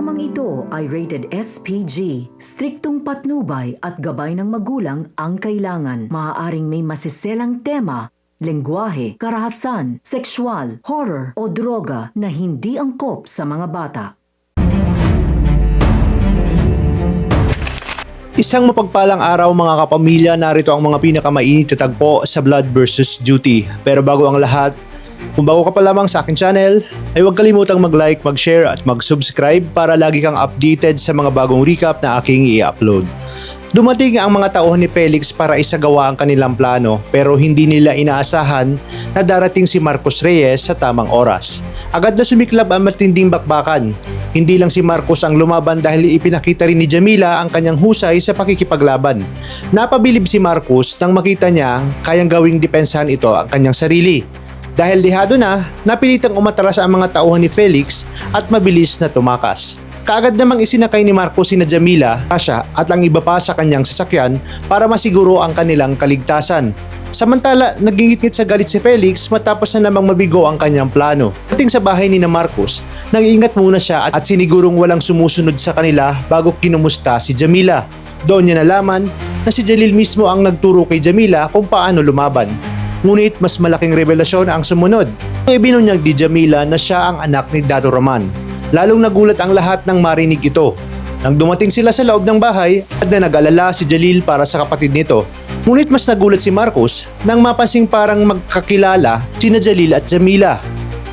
Programang ito ay rated SPG. Striktong patnubay at gabay ng magulang ang kailangan. Maaaring may masiselang tema, lengguwahe, karahasan, sexual, horror o droga na hindi angkop sa mga bata. Isang mapagpalang araw mga kapamilya, narito ang mga pinakamainit na tagpo sa Blood vs. Duty. Pero bago ang lahat, kung bago ka pa lamang sa aking channel, ay huwag kalimutang mag-like, mag-share at mag-subscribe para lagi kang updated sa mga bagong recap na aking i-upload. Dumating ang mga tauhan ni Felix para isagawa ang kanilang plano pero hindi nila inaasahan na darating si Marcos Reyes sa tamang oras. Agad na sumiklab ang matinding bakbakan. Hindi lang si Marcos ang lumaban dahil ipinakita rin ni Jamila ang kanyang husay sa pakikipaglaban. Napabilib si Marcos nang makita niya kayang gawing depensahan ito ang kanyang sarili. Dahil lihado na, napilitang umatras ang mga tauhan ni Felix at mabilis na tumakas. Kaagad namang isinakay ni Marcos sina Jamila, Tasha at ang iba pa sa kanyang sasakyan para masiguro ang kanilang kaligtasan. Samantala, nagingit-ngit sa galit si Felix matapos na namang mabigo ang kanyang plano. Pagdating sa bahay ni Marcos, nag-iingat muna siya at sinigurong walang sumusunod sa kanila bago kinumusta si Jamila. Doon niya nalaman na si Jalil mismo ang nagturo kay Jamila kung paano lumaban. Ngunit mas malaking revelasyon ang sumunod. Ibinunyag ni Jamila na siya ang anak ni Dato Roman. Lalong nagulat ang lahat nang marinig ito. Nang dumating sila sa loob ng bahay, at na nag-alala si Jalil para sa kapatid nito. Ngunit mas nagulat si Marcos nang mapansing parang magkakilala sina Jalil at Jamila.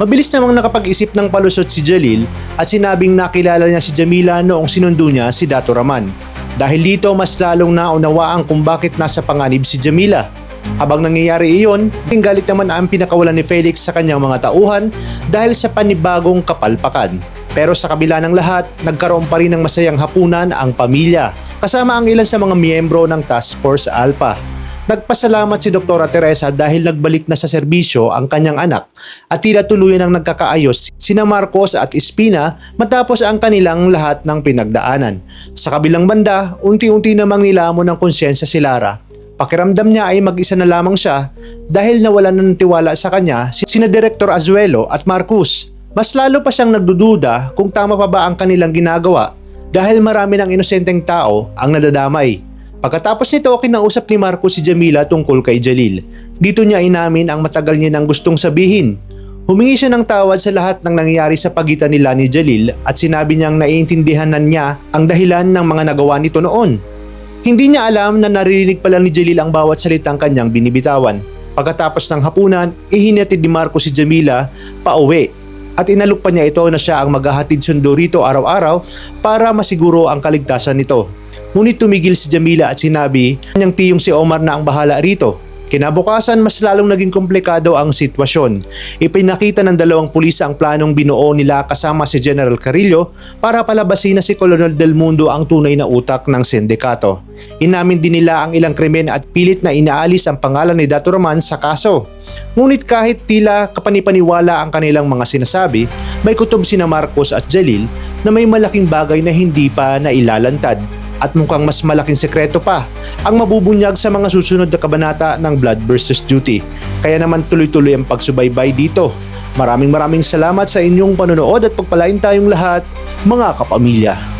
Mabilis namang nakapag-isip ng palusot si Jalil at sinabing nakilala niya si Jamila noong sinundo niya si Dato Roman. Dahil dito mas lalong naunawaan kung bakit nasa panganib si Jamila. Habang nangyayari iyon, galit naman ang pinakawalan ni Felix sa kanyang mga tauhan dahil sa panibagong kapalpakan. Pero sa kabila ng lahat, nagkaroon pa rin ng masayang hapunan ang pamilya, kasama ang ilan sa mga miyembro ng Task Force Alpha. Nagpasalamat si Dr. Teresa dahil nagbalik na sa serbisyo ang kanyang anak at tila tuluyan ang nagkakaayos sina Marcos at Espina matapos ang kanilang lahat ng pinagdaanan. Sa kabilang banda, unti-unti namang nilamon ng konsyensya si Lara. Pakiramdam niya ay mag-isa na lamang siya dahil nawalan ng tiwala sa kanya sina Director Azuelo at Marcos. Mas lalo pa siyang nagdududa kung tama pa ba ang kanilang ginagawa dahil marami ng inosenteng tao ang nadadamay. Pagkatapos nito, kinausap ni Marcos si Jamila tungkol kay Jalil. Dito niya inamin ang matagal niya nang gustong sabihin. Humingi siya ng tawad sa lahat ng nangyayari sa pagitan nila ni Jalil at sinabi niyang naiintindihan na niya ang dahilan ng mga nagawa nito noon. Hindi niya alam na naririnig pa lang ni Jalil ang bawat salitang kanyang binibitawan. Pagkatapos ng hapunan, ihinatid ni Marcos si Jamila pauwi. At inalok pa niya ito na siya ang maghahatid sundo rito araw-araw para masiguro ang kaligtasan nito. Ngunit tumigil si Jamila at sinabi niyang tiyong si Omar na ang bahala rito. Kinabukasan, mas lalong naging komplikado ang sitwasyon. Ipinakita ng dalawang pulis ang planong binuo nila kasama si General Carillo para palabasin na si Colonel Del Mundo ang tunay na utak ng sindikato. Inamin din nila ang ilang krimen at pilit na inaalis ang pangalan ni Dato Roman sa kaso. Ngunit kahit tila kapanipaniwala ang kanilang mga sinasabi, may kutob sina Marcos at Jalil na may malaking bagay na hindi pa nailalantad. At mukhang mas malaking sekreto pa ang mabubunyag sa mga susunod na kabanata ng Blood vs. Duty. Kaya naman tuloy-tuloy ang pagsubaybay dito. Maraming salamat sa inyong panonood at pagpalain tayong lahat, mga kapamilya.